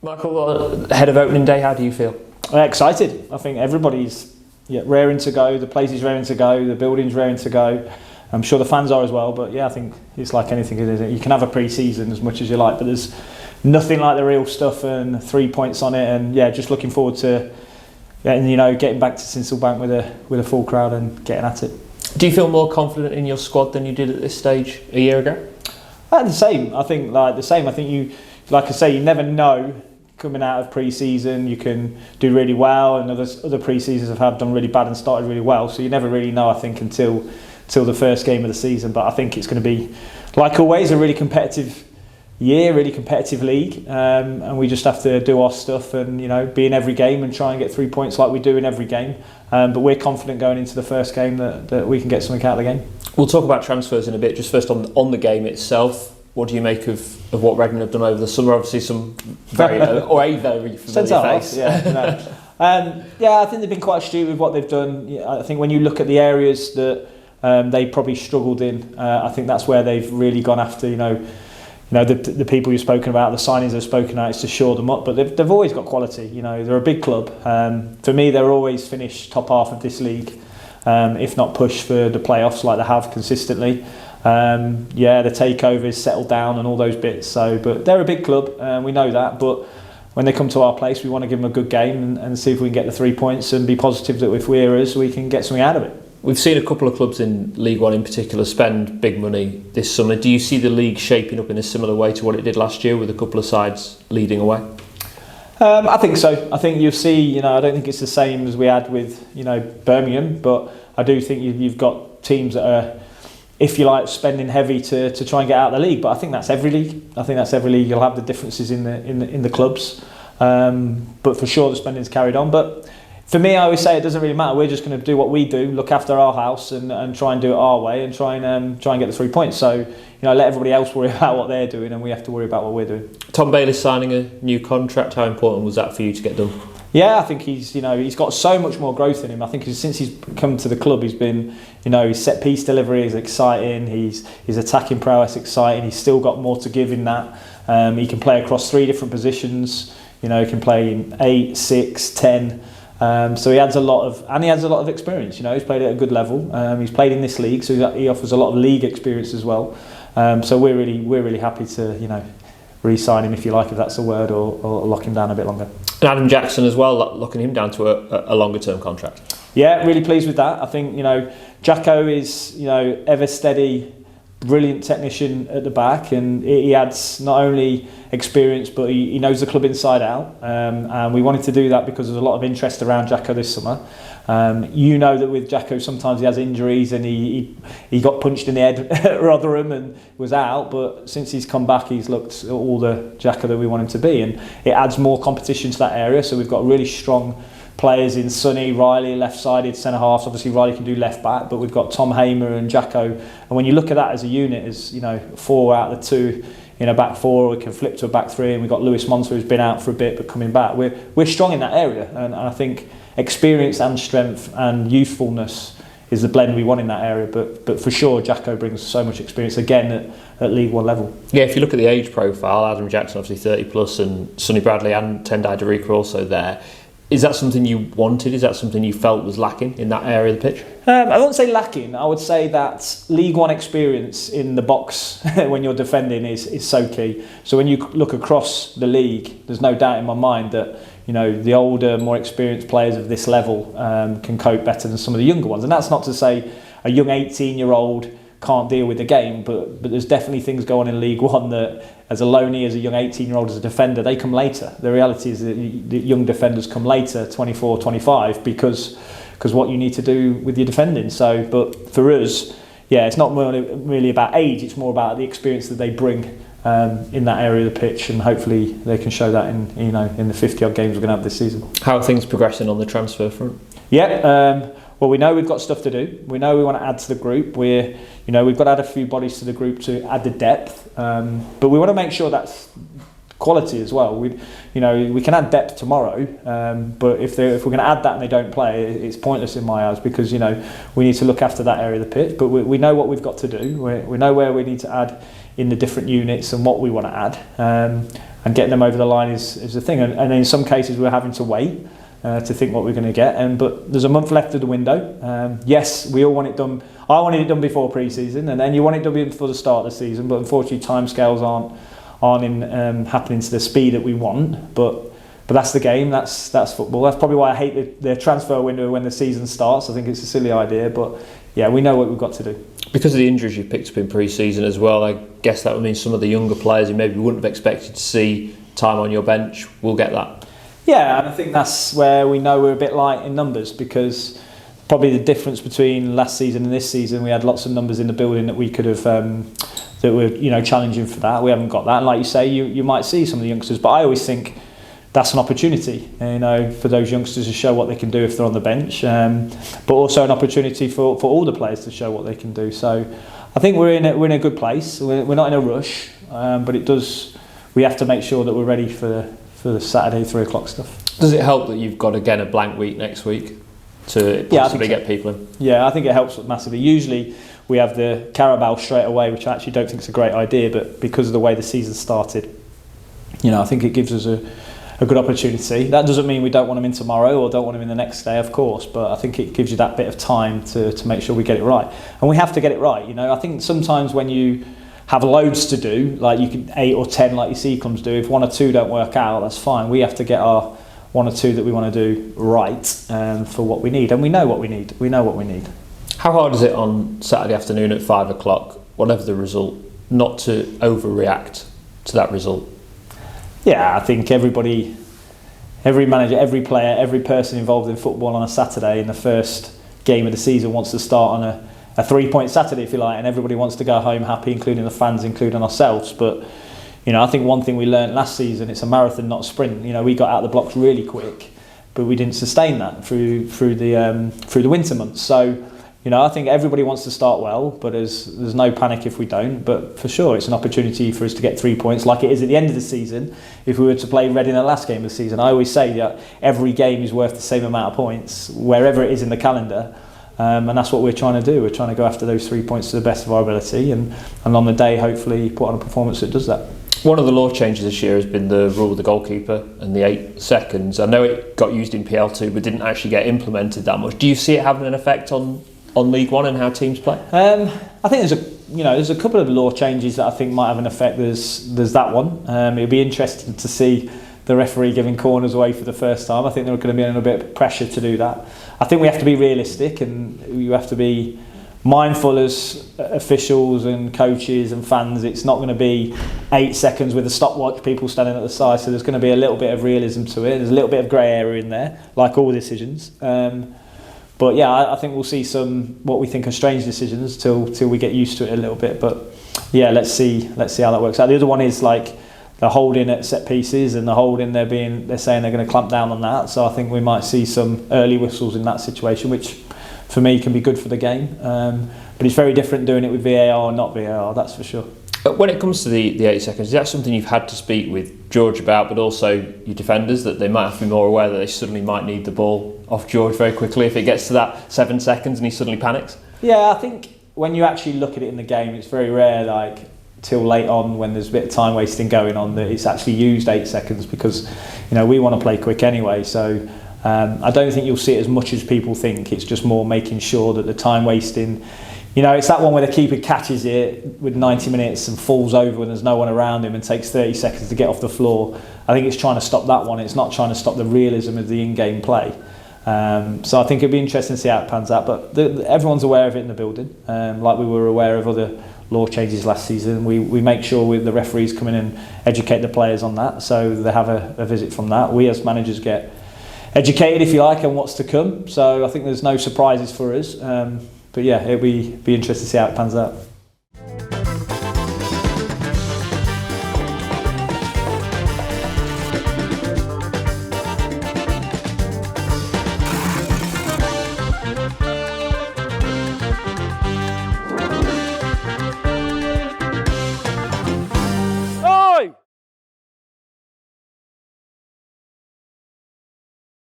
Michael, ahead of opening day, how do you feel? Excited. I think everybody's raring to go. The place is raring to go. The building's raring to go. I'm sure the fans are as well. But yeah, I think it's like anything. You can have a pre-season as much as you like, but there's nothing like the real stuff and 3 points on it. And yeah, just looking forward to getting back to Sincilbank with a full crowd and getting at it. Do you feel more confident in your squad than you did at this stage a year ago? The same. I think you, like I say, you never know. Coming out of pre-season, you can do really well, and other pre-seasons have done really bad and started really well. So you never really know, I think, until the first game of the season. But I think it's going to be, like always, a really competitive year, really competitive league, and we just have to do our stuff and be in every game and try and get 3 points like we do in every game. But we're confident going into the first game that we can get something out of the game. We'll talk about transfers in a bit. Just first on the game itself. What do you make of what Reading have done over the summer? Obviously, some very familiar face. I think they've been quite astute with what they've done. I think when you look at the areas that they probably struggled in, I think that's where they've really gone after. The people you've spoken about, the signings they've spoken about, is to shore them up. But they've always got quality. They're a big club. For me, they're always finished top half of this league, if not push for the playoffs like they have consistently. The takeovers settled down and all those bits. But they're a big club, we know that. But when they come to our place, we want to give them a good game and see if we can get the 3 points and be positive that if we're us, we can get something out of it. We've seen a couple of clubs in League One in particular spend big money this summer. Do you see the league shaping up in a similar way to what it did last year with a couple of sides leading away? I think so. I think you'll see, I don't think it's the same as we had with, Birmingham, but I do think you've got teams that are, if you like, spending heavy to try and get out of the league. But I think that's every league. You'll have the differences in the clubs, but for sure the spending's carried on. But for me, I always say it doesn't really matter. We're just going to do what we do, look after our house, and try and do it our way, and try and get the 3 points. So let everybody else worry about what they're doing, and we have to worry about what we're doing. Tom Bailey signing a new contract. How important was that for you to get done? Yeah, I think he's got so much more growth in him. I think since he's come to the club, he's been, his set piece delivery is exciting. His attacking prowess exciting. He's still got more to give in that. He can play across 3 different positions. He can play in 8, 6, 10. So he adds a lot of experience. He's played at a good level. He's played in this league, so he offers a lot of league experience as well. So we're really happy to re-sign him, if you like, if that's a word, or lock him down a bit longer. And Adam Jackson as well, locking him down to a longer term contract. Yeah, really pleased with that. I think Jacko is ever steady, brilliant technician at the back, and he adds not only experience but he knows the club inside out. And we wanted to do that because there's a lot of interest around Jacko this summer. That with Jacko sometimes he has injuries, and he got punched in the head at Rotherham and was out, but since he's come back he's looked at all the Jacko that we want him to be, and it adds more competition to that area. So we've got really strong players in Sonny, Riley, left-sided centre halves. Obviously Riley can do left back, but we've got Tom Hamer and Jacko, and when you look at that as a unit, as 4 out of the 2 in a back 4, we can flip to a back 3, and we've got Lewis Monter who's been out for a bit but coming back. We're strong in that area, and I think experience and strength and youthfulness is the blend we want in that area, but for sure Jacko brings so much experience again at League One level. Yeah, if you look at the age profile, Adam Jackson obviously 30 plus, and Sonny Bradley and Tendai Darika are also there. Is that something you wanted? Is that something you felt was lacking in that area of the pitch? I wouldn't say lacking. I would say that League One experience in the box when you're defending is so key. So when you look across the league, there's no doubt in my mind that the older, more experienced players of this level can cope better than some of the younger ones. And that's not to say a young 18-year-old can't deal with the game, but there's definitely things going on in League One that, as a loanee, as a young 18-year-old, as a defender, they come later. The reality is that the young defenders come later, 24, 25, because what you need to do with your defending. So, but for us, it's not really about age, it's more about the experience that they bring in that area of the pitch, and hopefully they can show that in the 50-odd games we're going to have this season. How are things progressing on the transfer front? Well, we know we've got stuff to do. We know we want to add to the group. We've got to add a few bodies to the group to add the depth, but we want to make sure that's quality as well. We can add depth tomorrow, but if we're going to add that and they don't play, it's pointless in my eyes, because we need to look after that area of the pitch. But we know what we've got to do. We know where we need to add in the different units and what we want to add. getting them over the line is the thing. And in some cases we're having to wait to think what we're going to get. But there's a month left of the window. Yes, we all want it done. I wanted it done before pre-season, and then you want it done before the start of the season. But unfortunately, timescales aren't happening to the speed that we want. But that's the game. That's football. That's probably why I hate the transfer window when the season starts. I think it's a silly idea, but yeah, we know what we've got to do. Because of the injuries you've picked up in pre-season as well, I guess that would mean some of the younger players who maybe wouldn't have expected to see time on your bench will get that. Yeah, and I think that's where we know we're a bit light in numbers, because probably the difference between last season and this season, we had lots of numbers in the building that we could have that were challenging for that. We haven't got that, and like you say, you might see some of the youngsters, but I always think that's an opportunity, for those youngsters to show what they can do if they're on the bench, but also an opportunity for all the players to show what they can do. So I think we're in a good place. We're not in a rush, but we have to make sure that we're ready for the Saturday 3 o'clock stuff. Does it help that you've got again a blank week next week to possibly get people in? Yeah, I think it helps massively. Usually we have the Carabao straight away, which I actually don't think is a great idea, but because of the way the season started, I think it gives us a good opportunity. That doesn't mean we don't want them in tomorrow or don't want them in the next day, of course, but I think it gives you that bit of time to make sure we get it right. And we have to get it right. I think sometimes when you have loads to do, like you can 8 or 10 like your C clubs do, if 1 or 2 don't work out, that's fine. We have to get our 1 or 2 that we want to do right for what we need, and we know what we need. We know what we need. How hard is it on Saturday afternoon at 5 o'clock, whatever the result, not to overreact to that result? Yeah, I think every manager, every player, every person involved in football on a Saturday in the first game of the season wants to start on a 3-point Saturday, if you like, and everybody wants to go home happy, including the fans, including ourselves. But I think one thing we learned last season, it's a marathon, not a sprint. We got out of the blocks really quick, but we didn't sustain that through the winter months. So I think everybody wants to start well, but there's no panic if we don't. But for sure, it's an opportunity for us to get 3 points, like it is at the end of the season. If we were to play Reading in the last game of the season, I always say that every game is worth the same amount of points, wherever it is in the calendar. And that's what we're trying to do. We're trying to go after those 3 points to the best of our ability, and on the day, hopefully, put on a performance that does that. One of the law changes this year has been the rule of the goalkeeper and the 8 seconds. I know it got used in PL2, but didn't actually get implemented that much. Do you see it having an effect on League One and how teams play? I think there's a couple of law changes that I think might have an effect. There's that one. It'll be interesting to see the referee giving corners away for the first time. I think they're going to be under a bit of pressure to do that. I think we have to be realistic, and you have to be mindful as officials and coaches and fans. It's not going to be 8 seconds with a stopwatch, people standing at the side, so there's going to be a little bit of realism to it. There's a little bit of grey area in there, like all decisions. But yeah, I think we'll see some what we think are strange decisions till we get used to it a little bit. But yeah, let's see how that works out. The other one is like the holding at set pieces, and the holding they're saying they're going to clamp down on that. So I think we might see some early whistles in that situation, which for me can be good for the game. But it's very different doing it with VAR or not VAR, that's for sure. When it comes to the 8 seconds, is that something you've had to speak with George about, but also your defenders, that they might have to be more aware that they suddenly might need the ball off George very quickly if it gets to that 7 seconds and he suddenly panics? Yeah, I think when you actually look at it in the game, it's very rare, like till late on when there's a bit of time wasting going on, that it's actually used 8 seconds, because we want to play quick anyway. So I don't think you'll see it as much as people think. It's just more making sure that the time wasting, it's that one where the keeper catches it with 90 minutes and falls over when there's no one around him and takes 30 seconds to get off the floor. I think it's trying to stop that one. It's not trying to stop the realism of the in-game play. So I think it'd be interesting to see how it pans out. But everyone's aware of it in the building, like we were aware of other law changes last season. We make sure the referees come in and educate the players on that, so they have a visit from that. We as managers get educated, if you like, on what's to come. So I think there's no surprises for us. But yeah, it'll be interesting to see how it pans out.